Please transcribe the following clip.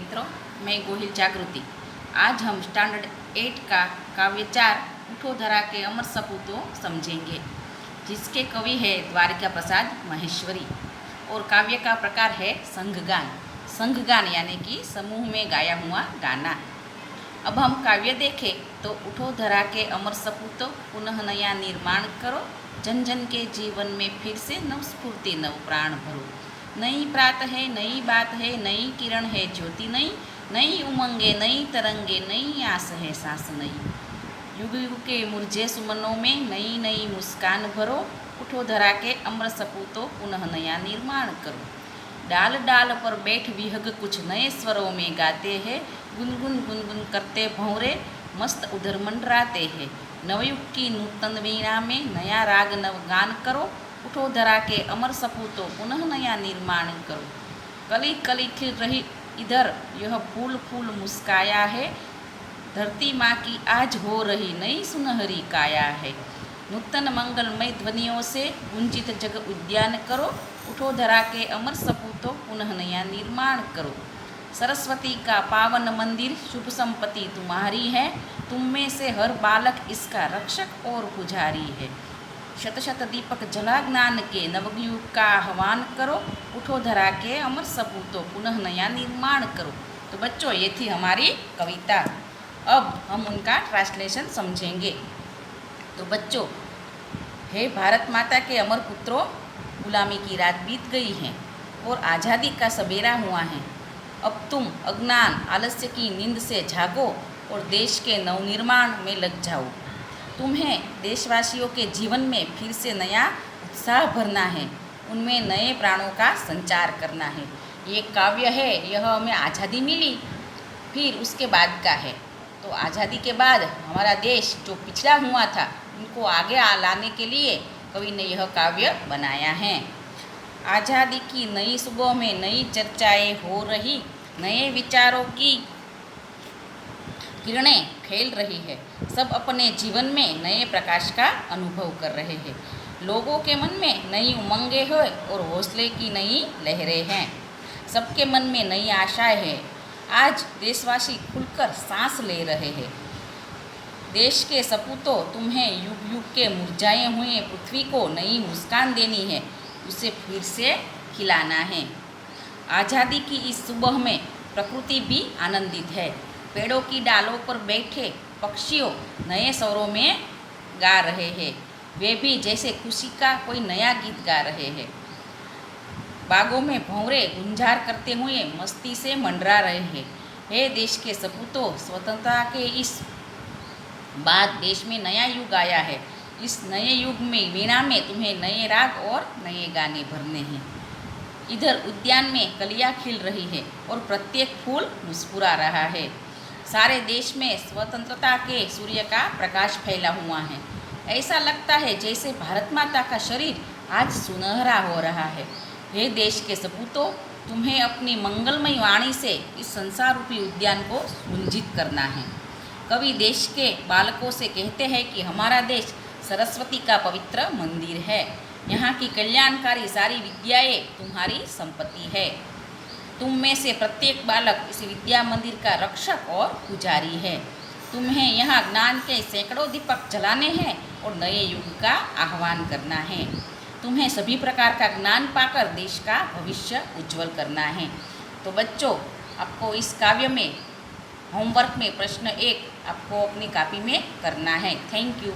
मित्रों, मैं गोहिल जागृति। आज हम स्टैंडर्ड 8 का काव्य 4 उठो धरा के अमर सपूतों समझेंगे, जिसके कवि है द्वारिका प्रसाद महेश्वरी और काव्य का प्रकार है संघगान। संघगान यानी कि समूह में गाया हुआ गाना। अब हम काव्य देखें तो उठो धरा के अमर सपूतों पुनः नया निर्माण करो, जन जन के जीवन में फिर से नव स्फूर्ति नव प्राण भरो। नई प्रात है, नई बात है, नई किरण है ज्योति नई, नई उमंगे नई तरंगे नई आस है सांस नई। युग युग के मुरझे सुमनों में नई नई मुस्कान भरो, उठो धरा के अमर सपूतों पुनः नया निर्माण करो। डाल डाल पर बैठ विहग कुछ नए स्वरों में गाते हैं, गुनगुन गुनगुन करते भंवरे मस्त उधर मंडराते हैं। नवयुग की नूतन वीणा में नया राग नव गान करो, उठो धरा के अमर सपूतों पुनः नया निर्माण करो। कली कली खिल रही इधर यह फूल फूल मुस्काया है, धरती माँ की आज हो रही नई सुनहरी काया है। नूतन मंगलमय ध्वनियों से गुंजित जग उद्यान करो, उठो धरा के अमर सपूतों पुनः नया निर्माण करो। सरस्वती का पावन मंदिर शुभ संपत्ति तुम्हारी है, तुम में से हर बालक इसका रक्षक और पुजारी है। शत शत दीपक जला ज्ञान के नवयुग का आह्वान करो, उठो धरा के अमर सपूतों पुनः नया निर्माण करो। तो बच्चों, ये थी हमारी कविता। अब हम उनका ट्रांसलेशन समझेंगे। तो बच्चों, हे भारत माता के अमर पुत्रों, गुलामी की रात बीत गई है और आज़ादी का सबेरा हुआ है। अब तुम अज्ञान आलस्य की नींद से जागो और देश के नवनिर्माण में लग जाओ। तुम्हें देशवासियों के जीवन में फिर से नया उत्साह भरना है, उनमें नए प्राणों का संचार करना है। ये काव्य है, यह हमें आज़ादी मिली, फिर उसके बाद का है। तो आज़ादी के बाद हमारा देश जो पिछड़ा हुआ था, उनको आगे लाने के लिए कवि ने यह काव्य बनाया है। आज़ादी की नई सुबह में नई चर्चाएं हो रही, नए विचारों की किरणें फैल रही है। सब अपने जीवन में नए प्रकाश का अनुभव कर रहे हैं। लोगों के मन में नई उमंगें हैं और हौसले की नई लहरें हैं। सबके मन में नई आशाएं हैं। आज देशवासी खुलकर सांस ले रहे हैं। देश के सपूतों, तुम्हें युग युग के मुरझाए हुए पृथ्वी को नई मुस्कान देनी है, उसे फिर से खिलाना है। आज़ादी की इस सुबह में प्रकृति भी आनंदित है। पेड़ों की डालों पर बैठे पक्षियों नए स्वरों में गा रहे हैं। वे भी जैसे खुशी का कोई नया गीत गा रहे हैं। बागों में भंवरे गुंजार करते हुए मस्ती से मंडरा रहे हैं। हे देश के सपूतों, स्वतंत्रता के इस बाद देश में नया युग आया है। इस नए युग में वीणा में तुम्हें नए राग और नए गाने भरने हैं। इधर उद्यान में कलियां खिल रही है और प्रत्येक फूल मुस्कुरा रहा है। सारे देश में स्वतंत्रता के सूर्य का प्रकाश फैला हुआ है। ऐसा लगता है जैसे भारत माता का शरीर आज सुनहरा हो रहा है। हे देश के सपूतों, तुम्हें अपनी मंगलमय वाणी से इस संसार रूपी उद्यान को सुरंजित करना है। कवि देश के बालकों से कहते हैं कि हमारा देश सरस्वती का पवित्र मंदिर है। यहाँ की कल्याणकारी सारी विद्याएं तुम्हारी संपत्ति है। तुम में से प्रत्येक बालक इस विद्या मंदिर का रक्षक और पुजारी है। तुम्हें यहाँ ज्ञान के सैकड़ों दीपक जलाने हैं और नए युग का आह्वान करना है। तुम्हें सभी प्रकार का ज्ञान पाकर देश का भविष्य उज्जवल करना है। तो बच्चों, आपको इस काव्य में होमवर्क में प्रश्न 1 आपको अपनी कॉपी में करना है। Thank you.